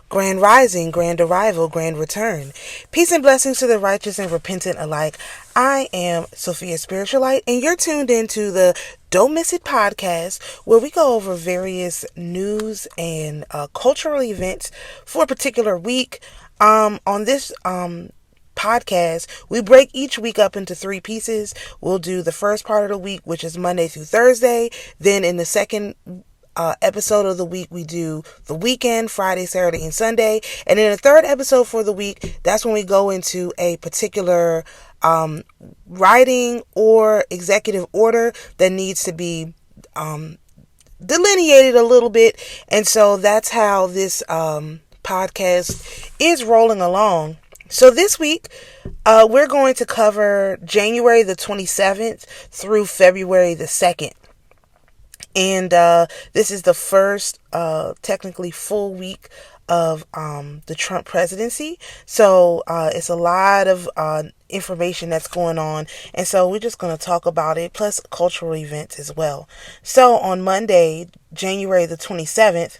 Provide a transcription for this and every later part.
Grand rising, grand arrival, grand return. Peace and blessings to the righteous and repentant alike. I am Sophia Spiritualite, and you're tuned into the Don't Miss It podcast, where we go over various news and cultural events for a particular week. On this podcast, we break each week up into 3 pieces. We'll do the first part of the week, which is Monday through Thursday. Then in the second episode of the week, we do the weekend, Friday, Saturday, and Sunday. And in the third episode for the week, that's when we go into a particular writing or executive order that needs to be delineated a little bit. And so that's how this podcast is rolling along. So this week, we're going to cover January the 27th through February the 2nd. And this is the first technically full week of the Trump presidency. So it's a lot of information that's going on. And so we're just going to talk about it, plus cultural events as well. So on Monday, January the 27th,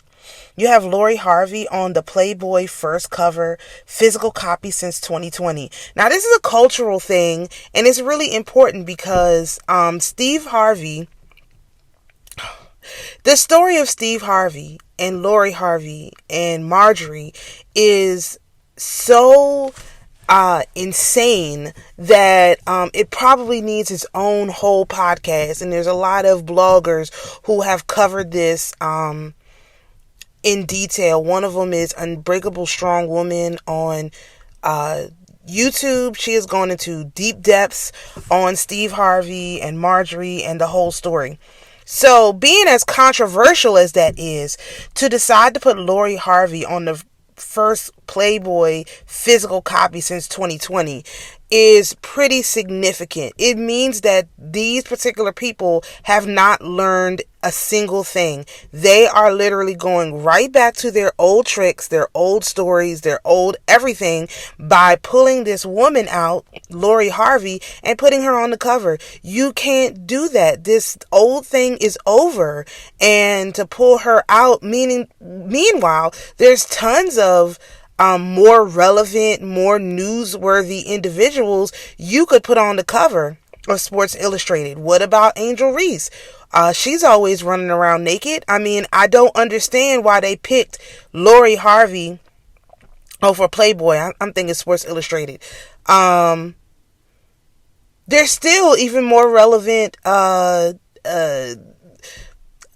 you have Lori Harvey on the Playboy first cover, physical copy since 2020. Now, this is a cultural thing, and it's really important because Steve Harvey, the story of Steve Harvey and Lori Harvey and Marjorie is so insane that it probably needs its own whole podcast. And there's a lot of bloggers who have covered this in detail. One of them is Unbreakable Strong Woman on YouTube. She has gone into deep depths on Steve Harvey and Marjorie and the whole story. So, being as controversial as that is, to decide to put Lori Harvey on the first Playboy physical copy since 2020 is pretty significant. It means that these particular people have not learned a single thing. They are literally going right back to their old tricks, their old stories, their old everything by pulling this woman out, Lori Harvey, and putting her on the cover. You can't do that. This old thing is over. And to pull her out, meanwhile, there's tons of more relevant, more newsworthy individuals you could put on the cover of Sports Illustrated. What about Angel Reese? She's always running around naked. I mean, I don't understand why they picked Lori Harvey over Playboy. I'm thinking Sports Illustrated. There's still even more relevant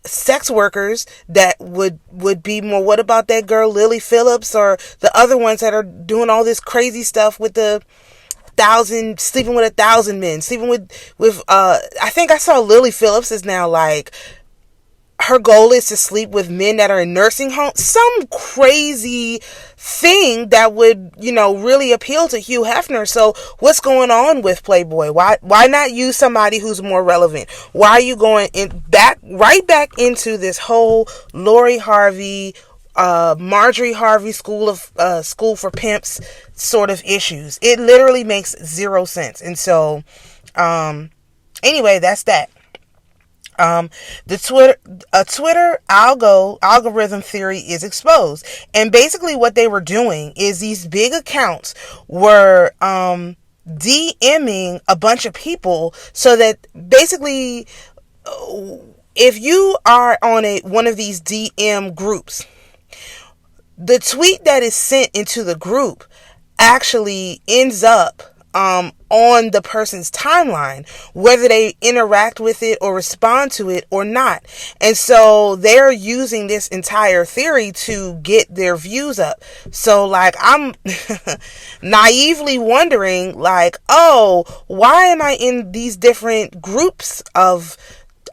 sex workers that would be more. What about that girl Lily Phillips, or the other ones that are doing all this crazy stuff with the sleeping with 1,000 men, sleeping with I think I saw Lily Phillips is now like, her goal is to sleep with men that are in nursing homes. Some crazy thing that would, really appeal to Hugh Hefner. So what's going on with Playboy? Why not use somebody who's more relevant? Why are you going right back into this whole Lori Harvey, Marjorie Harvey school for pimps sort of issues? It literally makes zero sense. And so, anyway, that's that. The Twitter algorithm theory is exposed. And basically what they were doing is these big accounts were DMing a bunch of people, so that basically if you are on one of these DM groups, the tweet that is sent into the group actually ends up on the person's timeline, whether they interact with it or respond to it or not. And so they're using this entire theory to get their views up. So like, I'm naively wondering like, oh, why am I in these different groups of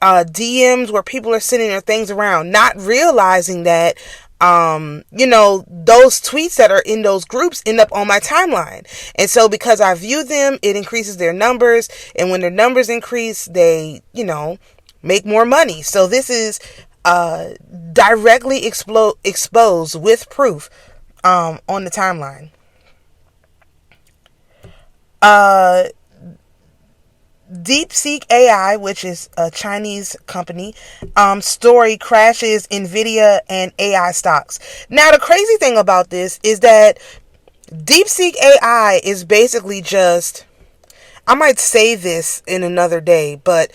DMs where people are sending their things around, not realizing that those tweets that are in those groups end up on my timeline. And so because I view them, it increases their numbers. And when their numbers increase, they, make more money. So this is directly exposed with proof on the timeline. DeepSeek AI, which is a Chinese company, story crashes NVIDIA and AI stocks. Now, the crazy thing about this is that DeepSeek AI is basically just, I might say this in another day, but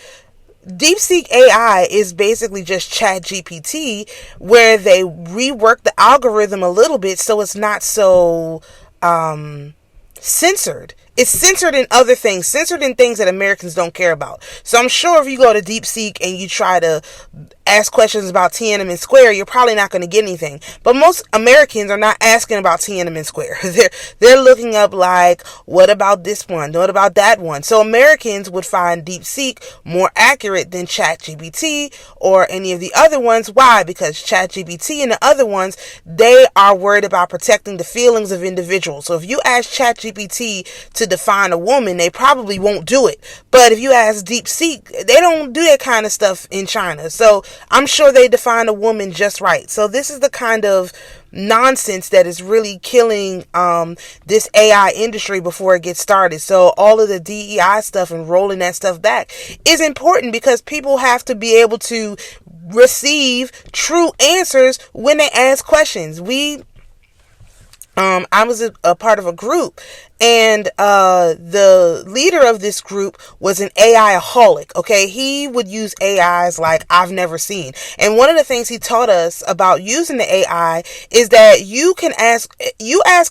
DeepSeek AI is basically just ChatGPT, where they rework the algorithm a little bit so it's not so censored. It's censored in other things, censored in things that Americans don't care about. So I'm sure if you go to DeepSeek and you try to ask questions about Tiananmen Square, you're probably not going to get anything. But most Americans are not asking about Tiananmen Square. They're looking up like, what about this one? What about that one? So Americans would find DeepSeek more accurate than ChatGPT or any of the other ones. Why? Because ChatGPT and the other ones, they are worried about protecting the feelings of individuals. So if you ask ChatGPT to define a woman, they probably won't do it. But if you ask DeepSeek, they don't do that kind of stuff in China. So I'm sure they define a woman just right. So this is the kind of nonsense that is really killing this AI industry before it gets started. So all of the DEI stuff and rolling that stuff back is important because people have to be able to receive true answers when they ask questions. I was a part of a group, and the leader of this group was an AI-aholic. Okay, he would use AIs like I've never seen. And one of the things he taught us about using the AI is that you ask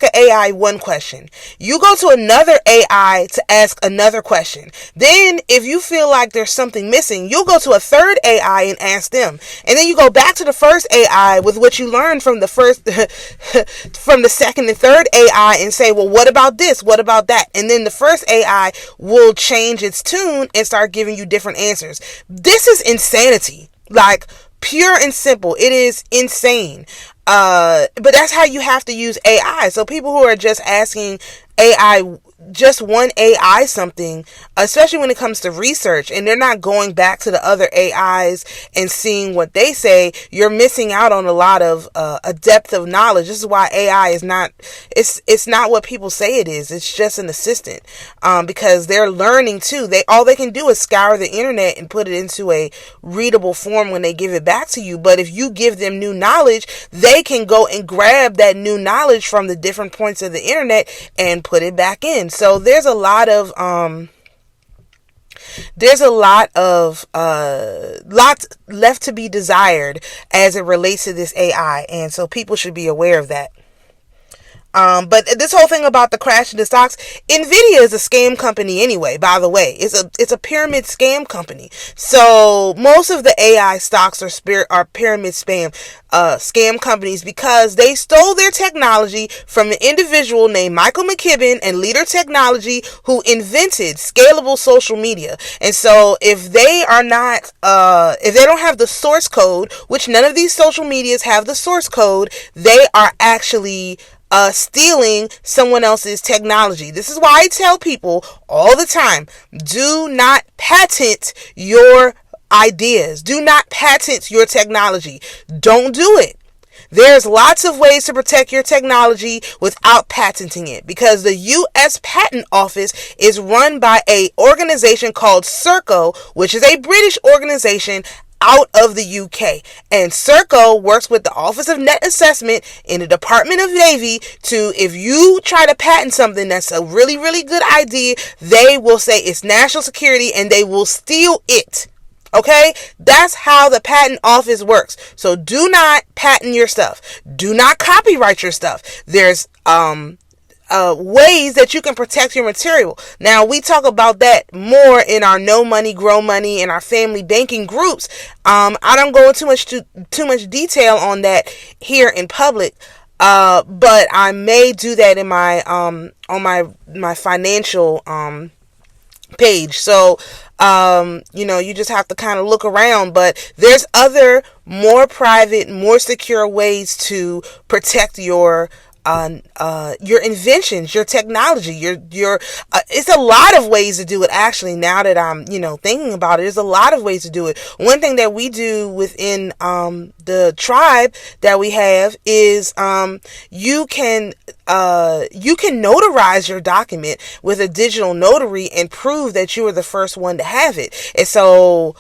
an AI one question, you go to another AI to ask another question. Then, if you feel like there's something missing, you'll go to a third AI and ask them, and then you go back to the first AI with what you learned from the first, from the second and third AI and say, well, what about this? What about that? And then the first AI will change its tune and start giving you different answers. This is insanity. Like, pure and simple. It is insane. But that's how you have to use AI. So people who are just asking AI, just one AI something, especially when it comes to research, and they're not going back to the other AIs and seeing what they say, you're missing out on a lot of a depth of knowledge. This is why AI is not, it's not what people say it is. It's just an assistant, because they're learning too. All they can do is scour the internet and put it into a readable form when they give it back to you. But if you give them new knowledge, they can go and grab that new knowledge from the different points of the internet and put it back in. So there's a lot of lots left to be desired as it relates to this AI, and so people should be aware of that. But this whole thing about the crash in the stocks, NVIDIA is a scam company anyway, by the way. It's a pyramid scam company. So most of the AI stocks are pyramid scam companies because they stole their technology from an individual named Michael McKibben and Leader Technology, who invented scalable social media. And so if they are not, if they don't have the source code, which none of these social medias have the source code, they are actually stealing someone else's technology. This is why I tell people all the time, do not patent your ideas. Do not patent your technology. Don't do it. There's lots of ways to protect your technology without patenting it, because the U.S. Patent Office is run by an organization called Serco, which is a British organization out of the UK. And Serco works with the Office of Net Assessment in the Department of Navy to, if you try to patent something that's a really, really good idea, they will say it's national security and they will steal it. Okay? That's how the patent office works. So do not patent your stuff. Do not copyright your stuff. There's ways that you can protect your material. Now, we talk about that more in our No Money, Grow Money and our family banking groups. I don't go into too much detail on that here in public, but I may do that in my on my financial page. So you just have to kind of look around, but there's other more private, more secure ways to protect your your inventions, your technology, your it's a lot of ways to do it. Actually, now that I'm, thinking about it, there's a lot of ways to do it. One thing that we do within the tribe that we have is you can notarize your document with a digital notary and prove that you were the first one to have it. And so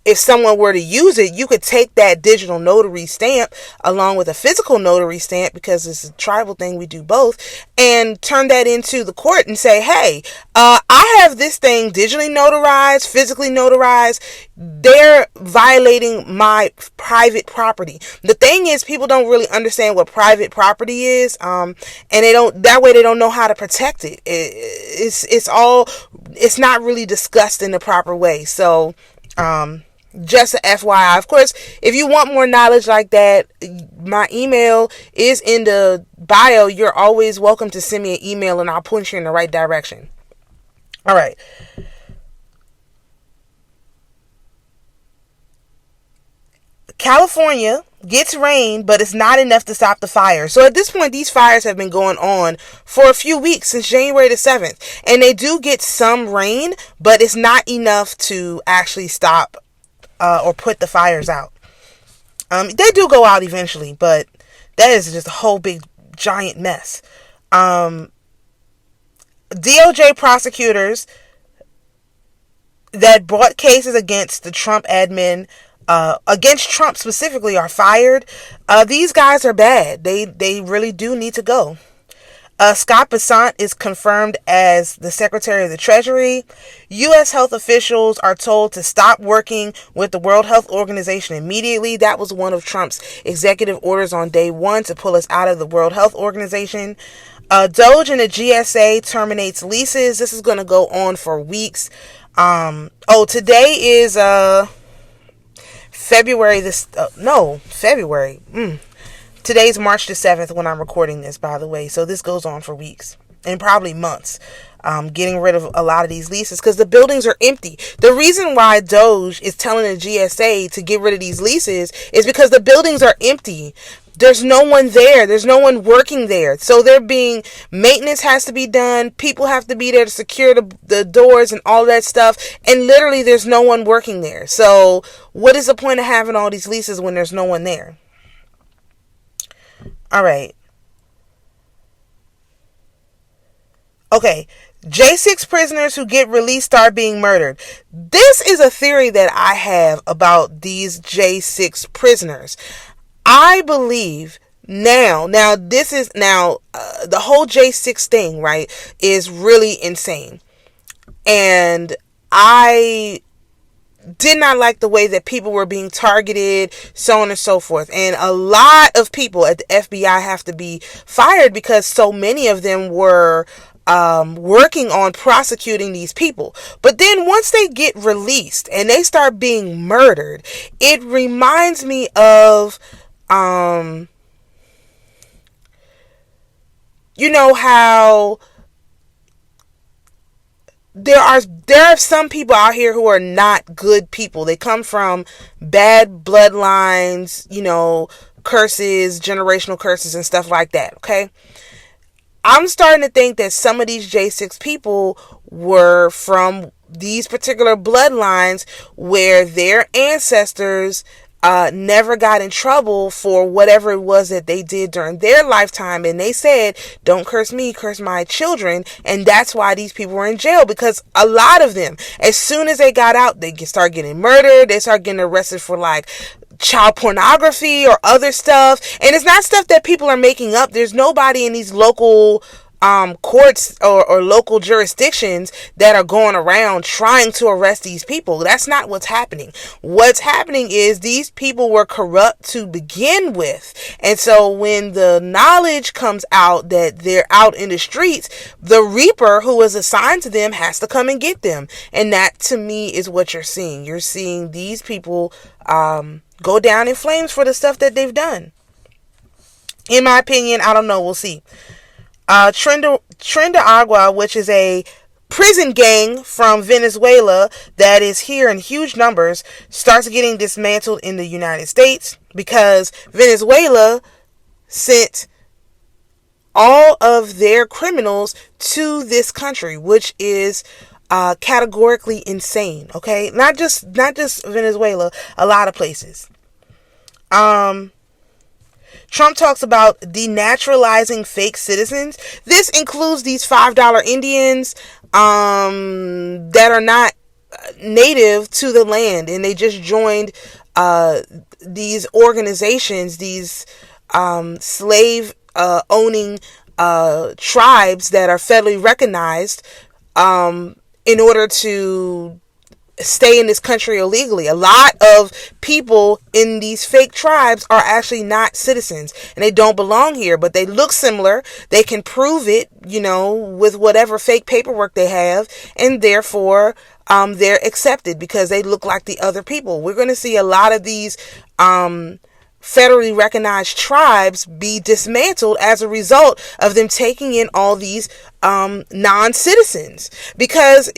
if someone were to use it, you could take that digital notary stamp along with a physical notary stamp, because it's a tribal thing, we do both, and turn that into the court and say, hey, I have this thing digitally notarized, physically notarized. They're violating my private property. The thing is, people don't really understand what private property is, and they don't know how to protect it. It's not really discussed in the proper way. So just a FYI. Of course, if you want more knowledge like that, my email is in the bio. You're always welcome to send me an email and I'll point you in the right direction. All right. California gets rain, but it's not enough to stop the fire. So at this point, these fires have been going on for a few weeks, since January the 7th. And they do get some rain, but it's not enough to actually stop or put the fires out. They do go out eventually, but that is just a whole big giant mess. DOJ prosecutors that brought cases against the Trump admin, against Trump specifically, are fired. These guys are bad. They really do need to go. Scott Bessent is confirmed as the Secretary of the Treasury. U.S. health officials are told to stop working with the World Health Organization immediately. That was one of Trump's executive orders on day one, to pull us out of the World Health Organization. Doge and the GSA terminates leases. This is going to go on for weeks. Today is February. Today's March the 7th when I'm recording this, by the way. So this goes on for weeks and probably months. Getting rid of a lot of these leases because the buildings are empty. The reason why Doge is telling the GSA to get rid of these leases is because the buildings are empty. There's no one there. There's no one working there. So maintenance has to be done. People have to be there to secure the doors and all that stuff. And literally there's no one working there. So what is the point of having all these leases when there's no one there? All right. Okay. J6 prisoners who get released start being murdered. This is a theory that I have about these J6 prisoners. I believe the whole J6 thing, right, is really insane. And I did not like the way that people were being targeted, so on and so forth. And a lot of people at the FBI have to be fired because so many of them were working on prosecuting these people. But then once they get released and they start being murdered, it reminds me of how there are some people out here who are not good people. They come from bad bloodlines, curses, generational curses and stuff like that, okay? I'm starting to think that some of these J6 people were from these particular bloodlines where their ancestors never got in trouble for whatever it was that they did during their lifetime. And they said, don't curse me, curse my children. And that's why these people were in jail, because a lot of them, as soon as they got out, they start getting murdered. They start getting arrested for child pornography or other stuff. And it's not stuff that people are making up. There's nobody in these local courts or local jurisdictions that are going around trying to arrest these people. That's not what's happening. What's happening is these people were corrupt to begin with. And so when the knowledge comes out that they're out in the streets, the reaper who was assigned to them has to come and get them. And that, to me, is what you're seeing. You're seeing these people go down in flames for the stuff that they've done. In my opinion, I don't know. We'll see. Tren de Agua, which is a prison gang from Venezuela that is here in huge numbers, starts getting dismantled in the United States because Venezuela sent all of their criminals to this country, which is categorically insane. Okay, not just Venezuela, a lot of places. Trump talks about denaturalizing fake citizens. This includes these $5 Indians that are not native to the land, and they just joined these organizations, these slave owning tribes that are federally recognized in order to stay in this country illegally. A lot of people in these fake tribes are actually not citizens, and they don't belong here, but they look similar. They can prove it, with whatever fake paperwork they have, and therefore they're accepted because they look like the other people. We're going to see a lot of these federally recognized tribes be dismantled as a result of them taking in all these non-citizens. Because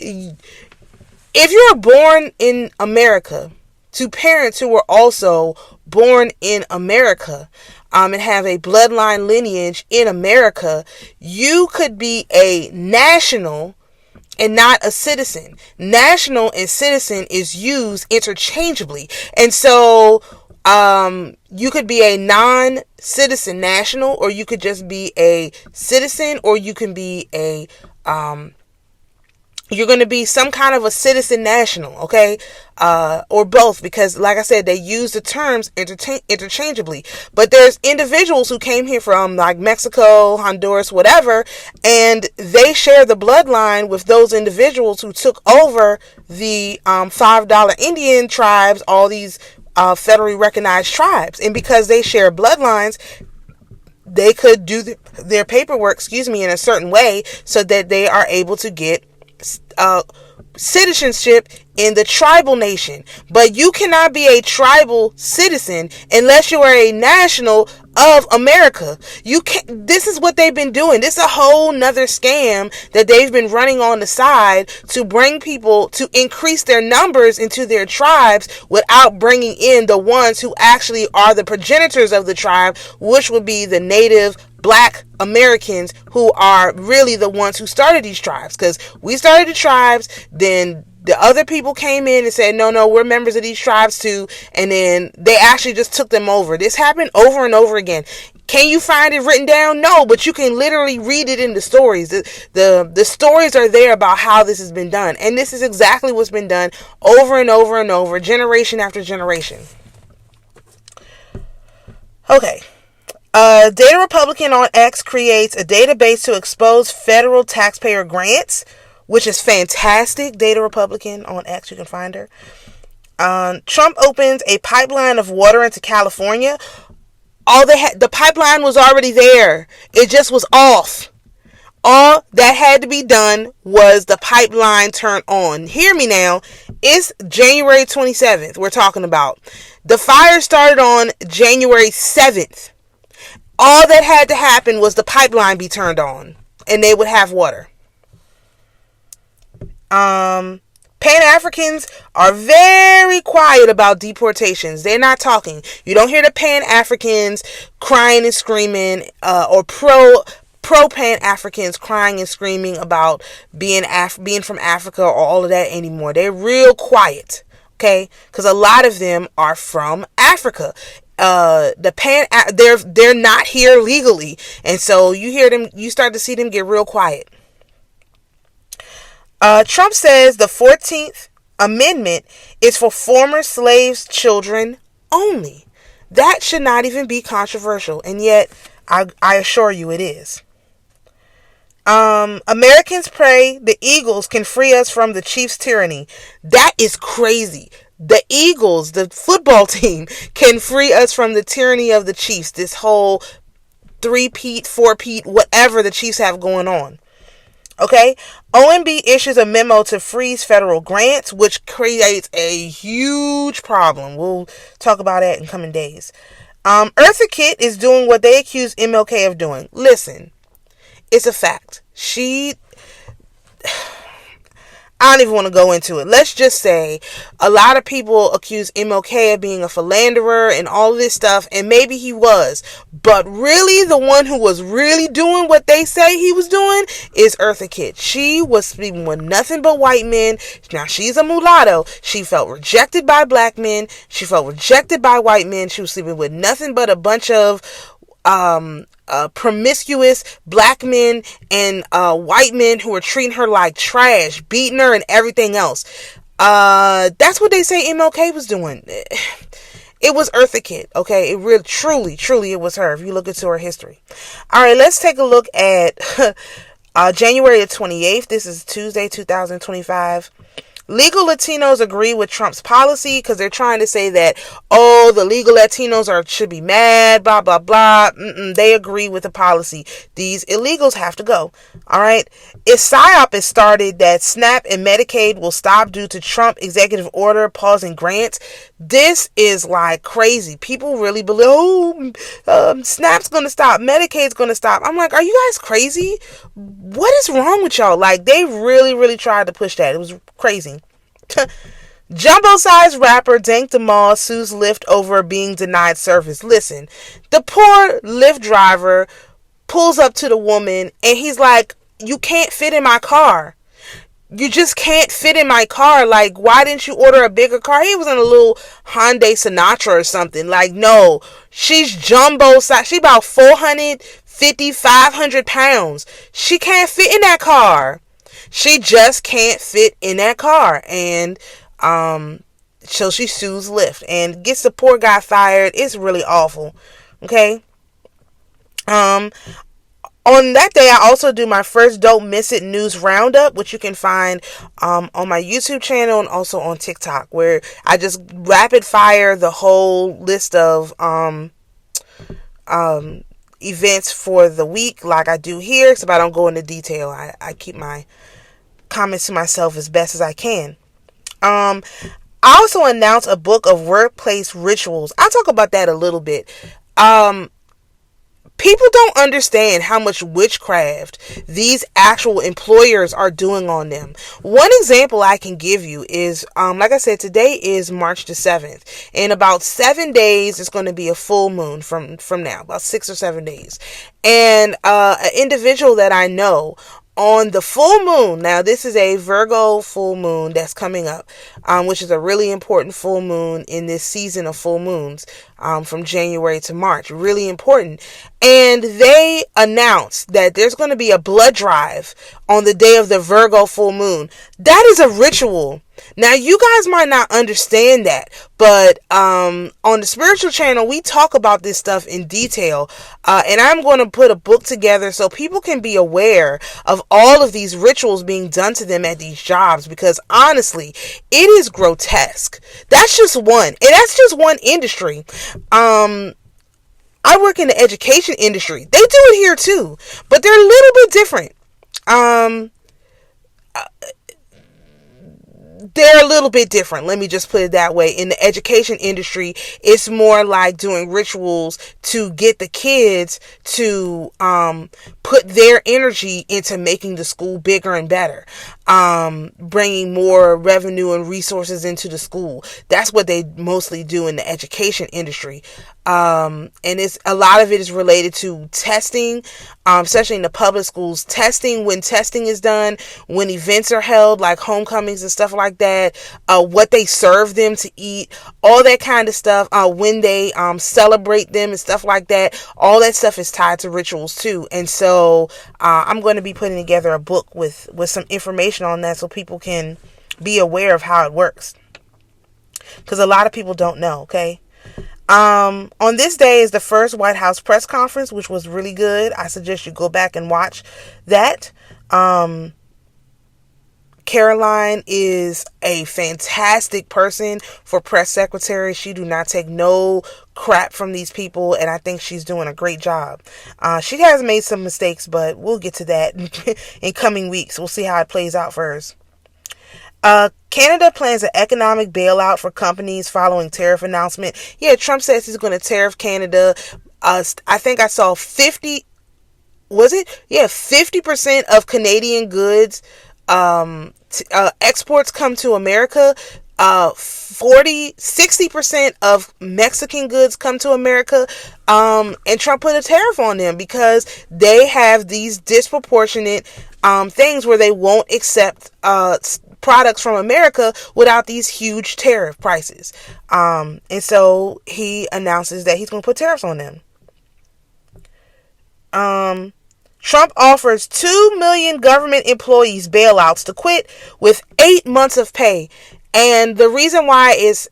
if you are born in America to parents who were also born in America and have a bloodline lineage in America, you could be a national and not a citizen. National and citizen is used interchangeably. And so you could be a non-citizen national, or you could just be a citizen, or you can be a you're going to be some kind of a citizen national, okay? Or both, because like I said, they use the terms interchangeably. But there's individuals who came here from like Mexico, Honduras, whatever, and they share the bloodline with those individuals who took over the $5 Indian tribes, all these federally recognized tribes. And because they share bloodlines, they could do their paperwork, in a certain way so that they are able to get citizenship in the tribal nation. But you cannot be a tribal citizen unless you are a national of America. You can't. This is what they've been doing. This is a whole nother scam that they've been running on the side to bring people to increase their numbers into their tribes without bringing in the ones who actually are the progenitors of the tribe, which would be the native Black Americans, who are really the ones who started these tribes. Because we started the tribes, then the other people came in and said, no, we're members of these tribes too. And then they actually just took them over. This happened over and over again. Can you find it written down? No, but you can literally read it in the stories. The stories are there about how this has been done. And this is exactly what's been done over and over and over, generation after generation. Okay. Data Republican on X creates a database to expose federal taxpayer grants, which is fantastic. Data Republican on X, you can find her. Trump opens a pipeline of water into California. The pipeline was already there. It just was off. All that had to be done was the pipeline turn on. Hear me now. It's January 27th we're talking about. The fire started on January 7th. All that had to happen was the pipeline be turned on, and they would have water. Pan-Africans are very quiet about deportations. They're not talking. You don't hear the Pan-Africans crying and screaming, or pro-Pan-Africans crying and screaming about being from Africa or all of that anymore. They're real quiet, okay? Because a lot of them are from Africa. They're not here legally, and so you start to see them get real quiet. Trump says the 14th Amendment is for former slaves' children only. That should not even be controversial, and yet I assure you it is. Americans pray the Eagles can free us from the Chiefs' tyranny. That is crazy. The Eagles, the football team, can free us from the tyranny of the Chiefs. This whole 3-peat, 4-peat, whatever the Chiefs have going on. Okay? OMB issues a memo to freeze federal grants, which creates a huge problem. We'll talk about that in coming days. Eartha Kitt is doing what they accuse MLK of doing. Listen, it's a fact. I don't even want to go into it. Let's just say a lot of people accuse MLK of being a philanderer and all of this stuff, and maybe he was. But really, the one who was really doing what they say he was doing is Eartha Kitt. She was sleeping with nothing but white men. Now, she's a mulatto. She felt rejected by black men. She felt rejected by white men. She was sleeping with nothing but a bunch of promiscuous black men and white men who were treating her like trash, beating her and everything else. That's what they say MLK was doing. It was Eartha Kitt, okay? It really, truly, it was her, if you look into her history. All right, let's take a look at January the 28th. This is Tuesday, 2025. Legal Latinos agree with Trump's policy because they're trying to say that, oh, the legal Latinos should be mad, blah, blah, blah. They agree with the policy. These illegals have to go. All right. Its PSYOP has started that SNAP and Medicaid will stop due to Trump executive order pausing grants. This is like crazy. People really believe, SNAP's going to stop. Medicaid's going to stop. I'm like, are you guys crazy? What is wrong with y'all? Like, they really tried to push that. It was crazy. Jumbo-sized rapper Dank Damal sues Lyft over being denied service. Listen, the poor Lyft driver pulls up to the woman and he's like, you can't fit in my car. You just can't fit in my car. Like, why didn't you order a bigger car? He was in a little Hyundai Sonata or something. Like, no, she's jumbo size. She about 450, 500 pounds. She can't fit in that car. She just can't fit in that car. And so she sues Lyft and gets the poor guy fired. It's really awful. Okay. On that day, I also do my first Don't Miss It news roundup, which you can find on my YouTube channel and also on TikTok, where I just rapid fire the whole list of events for the week like I do here, so I don't go into detail. I keep my comments to myself as best as I can. I also announced a book of workplace rituals. I'll talk about that a little bit. People don't understand how much witchcraft these actual employers are doing on them. One example I can give you is, like I said, today is March the 7th. In about 7 days, it's going to be a full moon from now, about 6 or 7 days. And an individual that I know on the full moon, now this is a Virgo full moon that's coming up, which is a really important full moon in this season of full moons, from January to March, really important. And they announced that there's going to be a blood drive on the day of the Virgo full moon. That is a ritual. Now, you guys might not understand that, but on the spiritual channel, we talk about this stuff in detail, and I'm going to put a book together so people can be aware of all of these rituals being done to them at these jobs, because honestly, it is grotesque. That's just one, and that's just one industry. I work in the education industry. They do it here too, but they're a little bit different. They're a little bit different. Let me just put it that way. In the education industry, it's more like doing rituals to get the kids to put their energy into making the school bigger and better, bringing more revenue and resources into the school. That's what they mostly do in the education industry. And it's a lot of it is related to testing, especially in the public schools. Testing, when testing is done, when events are held like homecomings and stuff like that, what they serve them to eat, all that kind of stuff, when they celebrate them and stuff like that, all that stuff is tied to rituals too. And so I'm going to be putting together a book with some information on that so people can be aware of how it works, because a lot of people don't know. Okay. On this day is the first White House press conference, which was really good. I suggest you go back and watch that. Caroline is a fantastic person for press secretary. She do not take no crap from these people, and I think she's doing a great job. She has made some mistakes, but we'll get to that in coming weeks. We'll see how it plays out for us. Canada plans an economic bailout for companies following tariff announcement. Yeah, Trump says he's going to tariff Canada. I think I saw 50% of Canadian goods exports come to America, 60% of Mexican goods come to America, and Trump put a tariff on them because they have these disproportionate things where they won't accept products from America without these huge tariff prices. And so he announces that he's going to put tariffs on them. Trump offers 2 million government employees bailouts to quit with 8 months of pay. And the reason why it's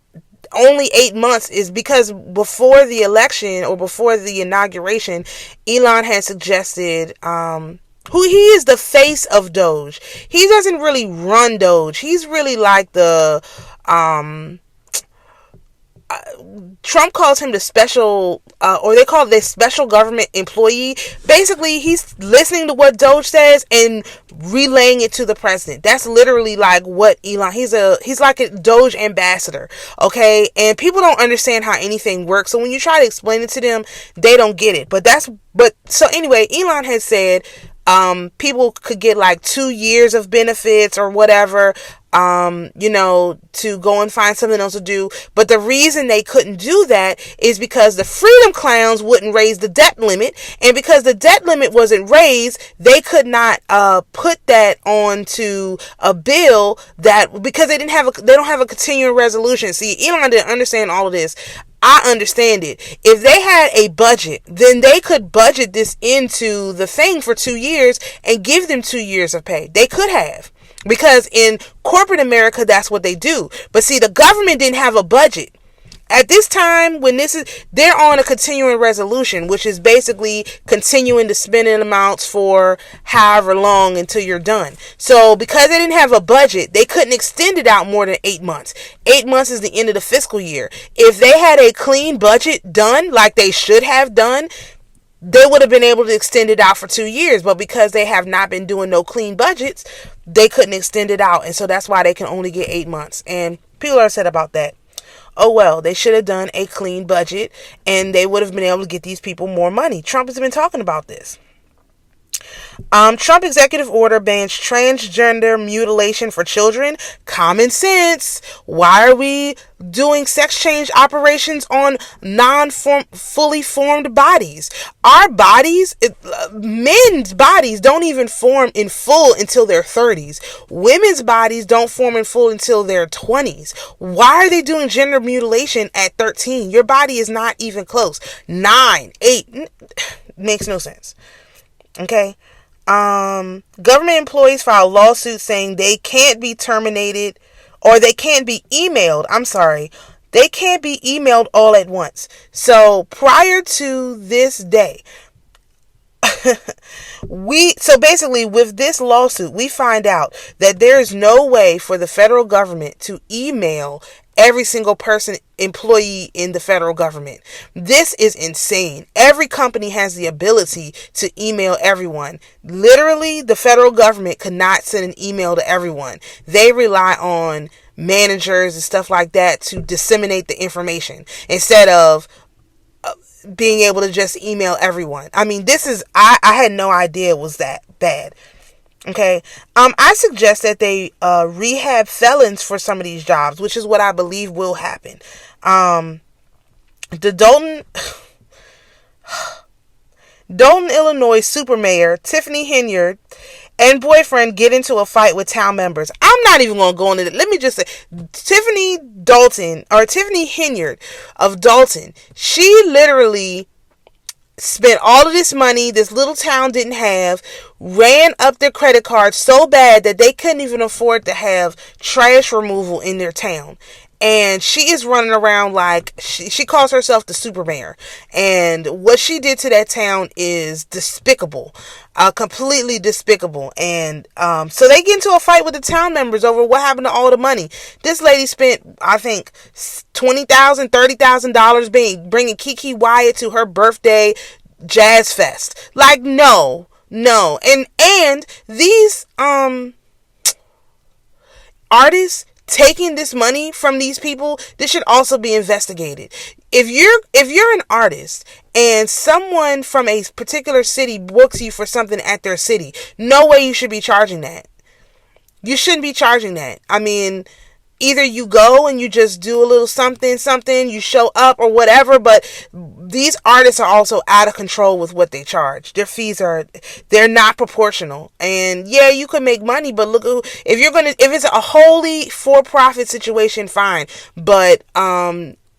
only 8 months is because before the election or before the inauguration, Elon had suggested, who he is the face of Doge. He doesn't really run Doge. He's really like the, Trump calls him the special, or they call it the special government employee. Basically, he's listening to what Doge says and relaying it to the president. That's literally like what Elon, he's like a Doge ambassador. Okay. And people don't understand how anything works. So when you try to explain it to them, they don't get it. So anyway, Elon has said, people could get like 2 years of benefits or whatever, to go and find something else to do. But the reason they couldn't do that is because the freedom clowns wouldn't raise the debt limit. And because the debt limit wasn't raised, they could not, put that onto a bill because they don't have a continuing resolution. See, Elon didn't understand all of this. I understand it. If they had a budget, then they could budget this into the thing for 2 years and give them 2 years of pay. They could have. Because in corporate America, that's what they do. But see, the government didn't have a budget. At this time, they're on a continuing resolution, which is basically continuing to spending amounts for however long until you're done. So because they didn't have a budget, they couldn't extend it out more than 8 months. 8 months is the end of the fiscal year. If they had a clean budget done, like they should have done, they would have been able to extend it out for 2 years. But because they have not been doing no clean budgets, they couldn't extend it out. And so that's why they can only get 8 months. And people are upset about that. Oh, well, they should have done a clean budget and they would have been able to get these people more money. Trump has been talking about this. Trump executive order bans transgender mutilation for children. Common sense. Why are we doing sex change operations on fully formed bodies? Our bodies, men's bodies don't even form in full until their 30s. Women's bodies don't form in full until their 20s. Why are they doing gender mutilation at 13? Your body is not even close. 9, 8, makes no sense. Okay. Government employees file lawsuits saying they can't be terminated or they can't be emailed. They can't be emailed all at once. So prior to this day, basically with this lawsuit, we find out that there is no way for the federal government to email every single employee in the federal government. This is insane. Every company has the ability to email everyone. Literally, the federal government could not send an email to everyone. They rely on managers and stuff like that to disseminate the information instead of being able to just email everyone. I mean, I had no idea it was that bad. Okay. I suggest that they rehab felons for some of these jobs, which is what I believe will happen. The Dolton, Illinois super mayor Tiffany Henyard and boyfriend get into a fight with town members. I'm not even going to go into it. Let me just say, Tiffany Henyard of Dolton, she literally spent all of this money this little town didn't have, ran up their credit cards so bad that they couldn't even afford to have trash removal in their town. And she is running around like she calls herself the super mayor. And what she did to that town is despicable, completely despicable. And so they get into a fight with the town members over what happened to all the money. This lady spent, I think, $20,000, $30,000 bringing Kiki Wyatt to her birthday jazz fest. Like, no. And these artists taking this money from these people, this should also be investigated. If you're an artist and someone from a particular city books you for something at their city, no way you should be charging that. You shouldn't be charging that. I mean, either you go and you just do a little something, you show up or whatever, but these artists are also out of control with what they charge. Their fees they're not proportional. And yeah, you could make money, but look, if it's a wholly for-profit situation, fine. But,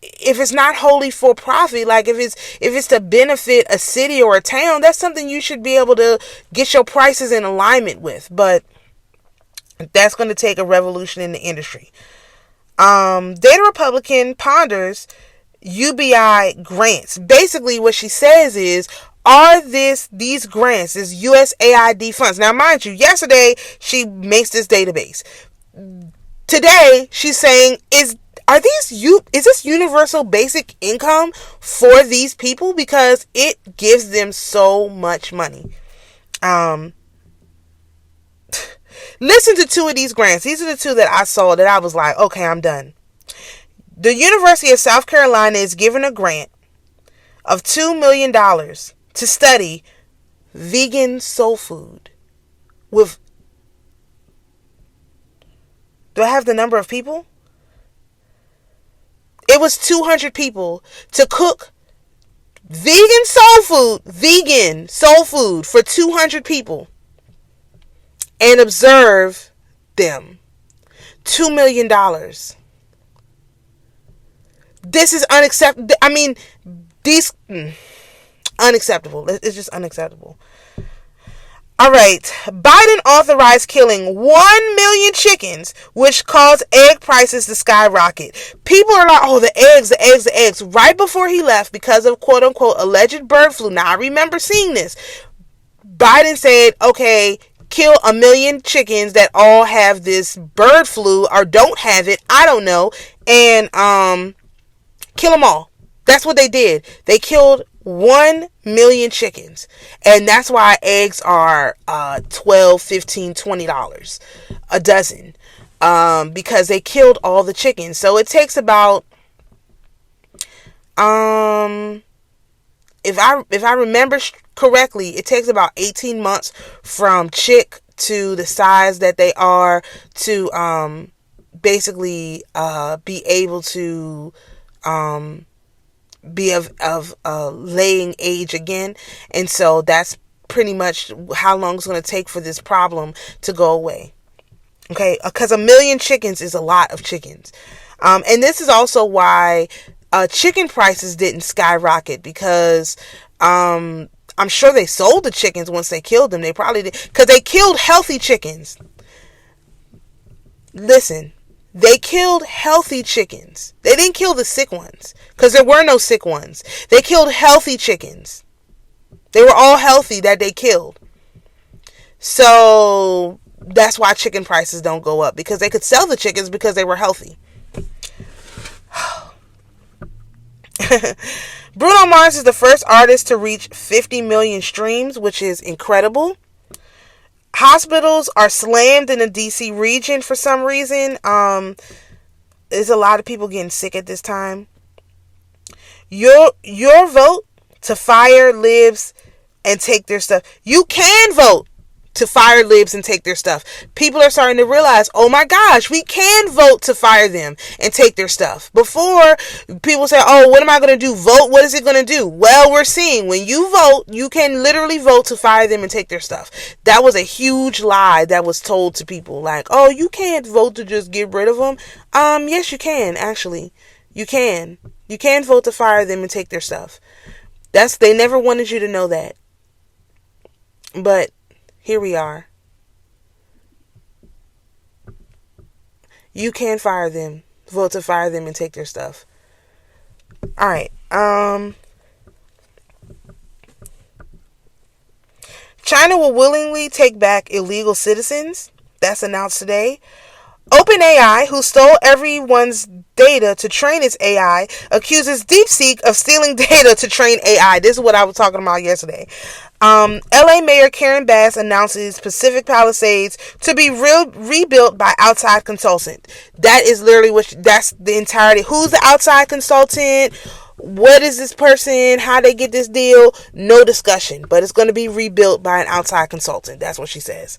if it's not wholly for profit, like if it's to benefit a city or a town, that's something you should be able to get your prices in alignment with. But that's going to take a revolution in the industry. Data Republican ponders UBI grants. Basically, what she says is, are these grants, this USAID funds? Now, mind you, yesterday she makes this database. Today, she's saying, is this universal basic income for these people? Because it gives them so much money. Listen to two of these grants. These are the two that I saw that I was like, okay, I'm done. The University of South Carolina is given a grant of $2 million to study vegan soul food. Do I have the number of people? It was 200 people to cook vegan soul food for 200 people and observe them. $2 million. This is unacceptable. I mean, unacceptable. It's just unacceptable. All right. Biden authorized killing 1 million chickens, which caused egg prices to skyrocket. People are like, oh, the eggs. Right before he left, because of quote unquote alleged bird flu. Now, I remember seeing this. Biden said, okay, kill 1 million chickens that all have this bird flu or don't have it. I don't know. And kill them all. That's what they did. They killed 1 million chickens. And that's why eggs are $12, $15, $20 a dozen. Because they killed all the chickens. So it takes about if I remember correctly, it takes about 18 months from chick to the size that they are to basically be able to be of laying age again. And so that's pretty much how long it's going to take for this problem to go away. Okay, because 1 million chickens is a lot of chickens. And this is also why chicken prices didn't skyrocket, because I'm sure they sold the chickens once they killed them. They probably did, because they killed healthy chickens. Listen, they killed healthy chickens. They didn't kill the sick ones, because there were no sick ones. They killed healthy chickens. They were all healthy that they killed. So that's why chicken prices don't go up, because they could sell the chickens because they were healthy. Bruno Mars is the first artist to reach 50 million streams, which is incredible. Hospitals are slammed in the DC region for some reason. There's a lot of people getting sick at this time. Your vote to fire libs and take their stuff. You can vote to fire libs and take their stuff. People are starting to realize, oh my gosh, we can vote to fire them and take their stuff. Before, people say, oh, what am I going to do? Vote? What is it going to do? Well, we're seeing when you vote, you can literally vote to fire them and take their stuff. That was a huge lie that was told to people. Like, oh, you can't vote to just get rid of them. Yes, you can, actually. You can. You can vote to fire them and take their stuff. They never wanted you to know that. But here we are. You can fire them. Vote to fire them and take their stuff. Alright. China will willingly take back illegal citizens. That's announced today. OpenAI, who stole everyone's data to train its AI, accuses DeepSeek of stealing data to train AI. This is what I was talking about yesterday. LA Mayor Karen Bass announces Pacific Palisades to be rebuilt by outside consultant. That is literally that's the entirety. Who's the outside consultant? What is this person? How they get this deal? No discussion, but it's going to be rebuilt by an outside consultant. That's what she says.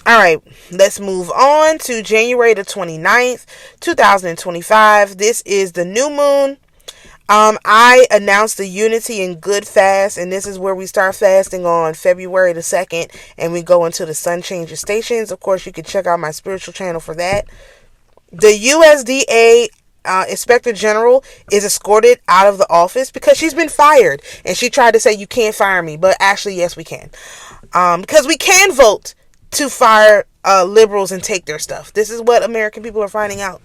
All right, let's move on to January the 29th, 2025. This is the new moon. I announced the Unity and Good Fast, and this is where we start fasting on February the 2nd, and we go into the Sun Changer stations. Of course, you can check out my spiritual channel for that. The USDA Inspector General is escorted out of the office because she's been fired, and she tried to say, you can't fire me, but actually, yes, we can. Because we can vote to fire liberals and take their stuff. This is what American people are finding out.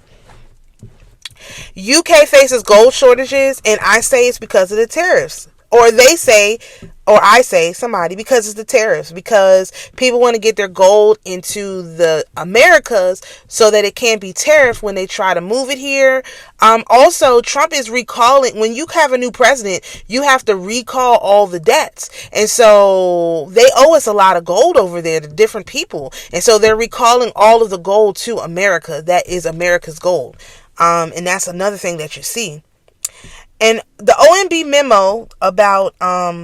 UK faces gold shortages, and I say it's because of the tariffs. Or they say, or I say, somebody, because it's the tariffs. Because people want to get their gold into the Americas so that it can't be tariffed when they try to move it here. Also, Trump is recalling, when you have a new president, you have to recall all the debts. And so they owe us a lot of gold over there to different people. And so they're recalling all of the gold to America. That is America's gold. And that's another thing that you see. And the OMB memo about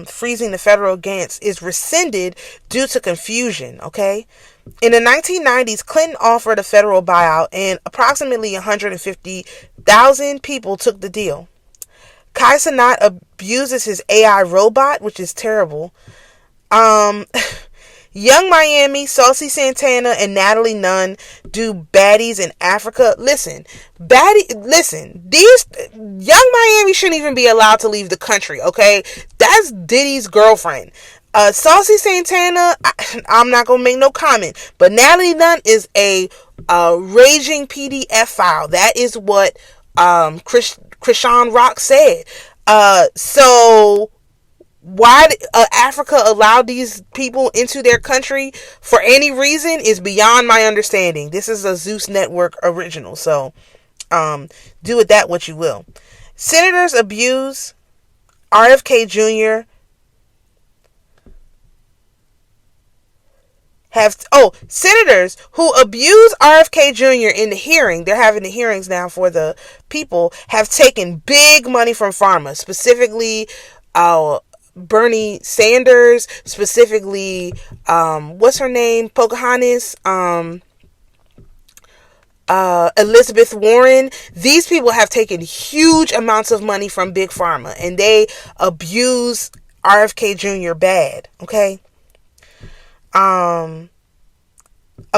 freezing the federal grants is rescinded due to confusion, okay? In the 1990s, Clinton offered a federal buyout, and approximately 150,000 people took the deal. Kai Cenat abuses his AI robot, which is terrible. Young Miami, Saucy Santana, and Natalie Nunn do baddies in Africa. Listen, these Young Miami shouldn't even be allowed to leave the country, okay? That's Diddy's girlfriend. Saucy Santana, I'm not gonna make no comment, but Natalie Nunn is a raging PDF file. That is what Krishan Rock said. So why Africa allowed these people into their country for any reason is beyond my understanding. This is a Zeus Network original, so do with that what you will. Senators abuse RFK Jr. Senators who abuse RFK Jr. in the hearing, they're having the hearings now for the people, have taken big money from pharma, specifically Bernie Sanders, specifically, what's her name? Pocahontas, Elizabeth Warren. These people have taken huge amounts of money from Big Pharma, and they abuse RFK Jr. bad, okay? A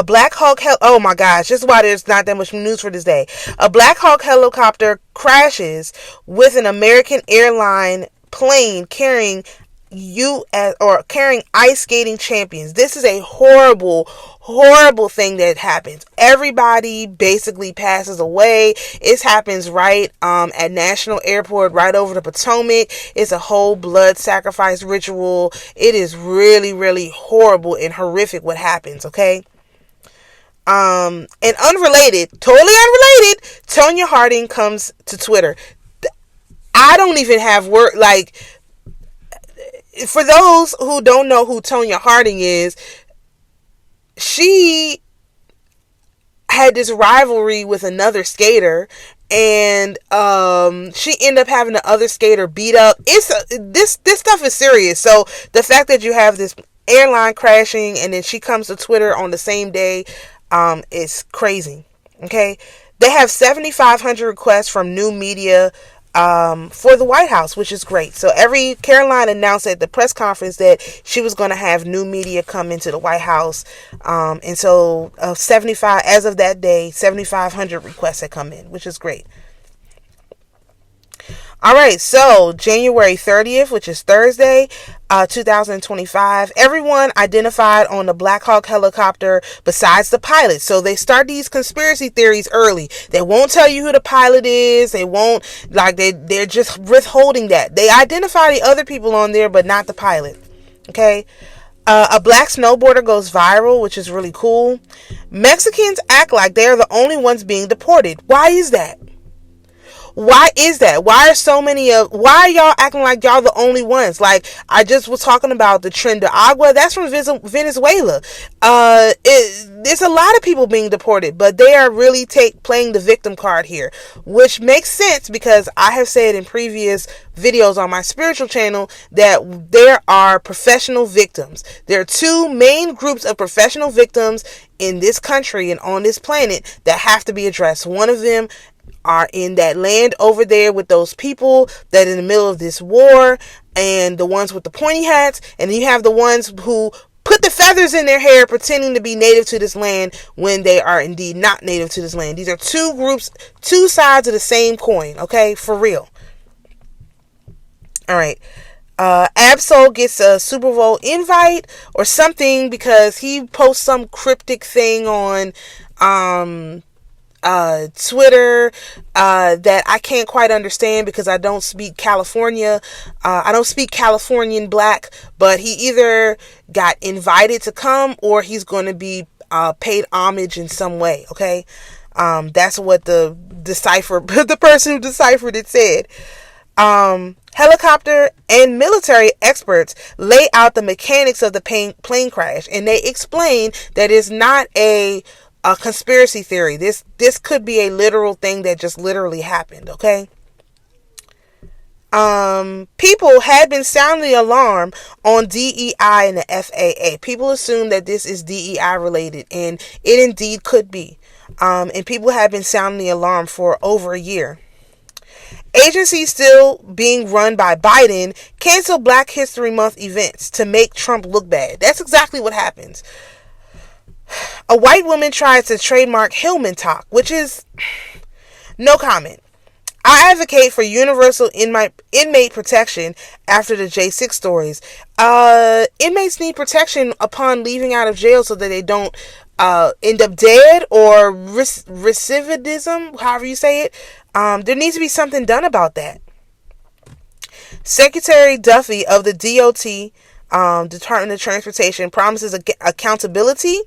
Black Hawk oh my gosh, this is why there's not that much news for this day. A Black Hawk helicopter crashes with an American airline plane carrying ice skating champions. This is a horrible thing that happens. Everybody basically passes away. It happens right at National Airport, right over the Potomac. It's a whole blood sacrifice ritual. It is really, really horrible and horrific what happens, okay? And totally unrelated, Tonya Harding comes to Twitter. I don't even have word, like, for those who don't know who Tonya Harding is, she had this rivalry with another skater, and she ended up having the other skater beat up. This stuff is serious. So the fact that you have this airline crashing and then she comes to Twitter on the same day, is crazy. Okay, they have 7,500 requests from new media for the White House, which is great. So Caroline announced at the press conference that she was going to have new media come into the White House. And so 75, as of that day, 7,500 requests had come in, which is great. All right, so January 30th, which is Thursday, 2025, everyone identified on the Black Hawk helicopter besides the pilot. So they start these conspiracy theories early. They won't tell you who the pilot is. They won't, they're just withholding that. They identify the other people on there, but not the pilot. Okay. A black snowboarder goes viral, which is really cool. Mexicans act like they're the only ones being deported. Why is that? Why is that? Why are y'all acting like y'all the only ones? Like, I just was talking about the Agua. That's from Venezuela. There's a lot of people being deported, but they are really playing the victim card here, which makes sense because I have said in previous videos on my spiritual channel that there are professional victims. There are two main groups of professional victims in this country and on this planet that have to be addressed. One of them are in that land over there with those people that are in the middle of this war, and the ones with the pointy hats, and then you have the ones who put the feathers in their hair pretending to be native to this land when they are indeed not native to this land. These are two groups, two sides of the same coin, okay? For real. All right. Absol gets a Super Bowl invite or something because he posts some cryptic thing on Twitter that I can't quite understand because I don't speak California. I don't speak Californian black, but he either got invited to come or he's going to be paid homage in some way. Okay. That's what the person who deciphered it said. Helicopter and military experts lay out the mechanics of the plane crash, and they explain that it's not a conspiracy theory. This could be a literal thing that just literally happened, okay? People had been sounding the alarm on DEI and the FAA. People assume that this is DEI related, and it indeed could be. And people have been sounding the alarm for over a year. Agencies still being run by Biden cancel Black History Month events to make Trump look bad. That's exactly what happens. A white woman tries to trademark Hillman talk, which is no comment. I advocate for universal inmate protection after the J6 stories. Inmates need protection upon leaving out of jail so that they don't end up dead or recidivism, however you say it. There needs to be something done about that. Secretary Duffy of the DOT, Department of Transportation, promises accountability.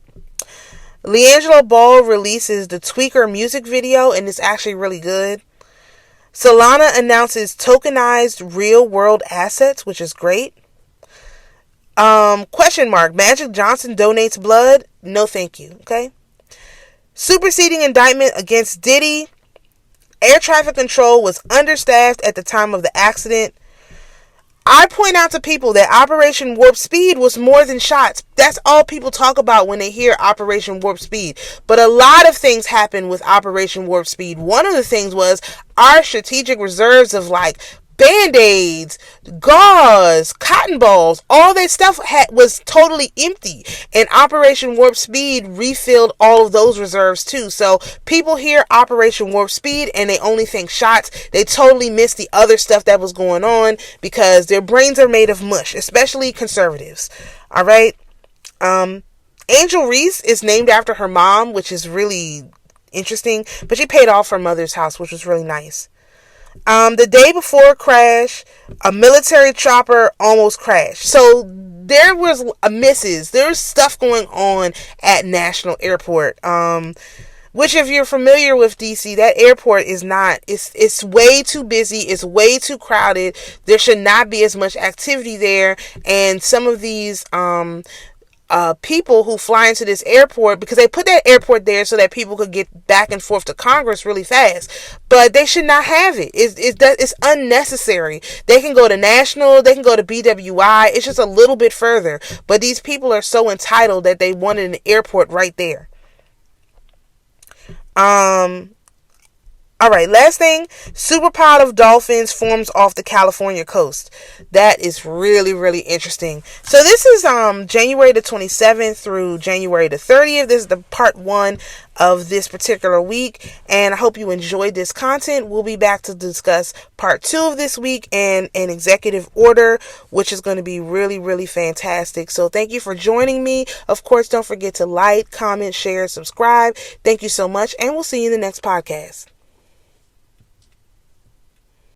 LiAngelo Ball releases the Tweaker music video, and it's actually really good. Solana announces tokenized real-world assets, which is great. Question mark. Magic Johnson donates blood? No, thank you. Okay. Superseding indictment against Diddy. Air traffic control was understaffed at the time of the accident. I point out to people that Operation Warp Speed was more than shots. That's all people talk about when they hear Operation Warp Speed. But a lot of things happened with Operation Warp Speed. One of the things was our strategic reserves of like Band-Aids, gauze, cotton balls, all that stuff was totally empty. And Operation Warp Speed refilled all of those reserves too. So people hear Operation Warp Speed and they only think shots. They totally miss the other stuff that was going on because their brains are made of mush, especially conservatives. All right. Angel Reese is named after her mom, which is really interesting, but she paid off her mother's house, which was really nice. The day before crash, a military chopper almost crashed. So there was a misses. There's stuff going on at National Airport. Which if you're familiar with DC, that airport is not, it's way too busy. It's way too crowded. There should not be as much activity there. And some of these, people who fly into this airport, because they put that airport there so that people could get back and forth to Congress really fast, but they should not have it. It's unnecessary. They can go to National, they can go to BWI. It's just a little bit further, but these people are so entitled that they wanted an airport right there. All right, last thing, superpod of dolphins forms off the California coast. That is really, really interesting. So this is January the 27th through January the 30th. This is the part 1 of this particular week, and I hope you enjoyed this content. We'll be back to discuss part 2 of this week and an executive order, which is going to be really, really fantastic. So thank you for joining me. Of course, don't forget to like, comment, share, subscribe. Thank you so much, and we'll see you in the next podcast.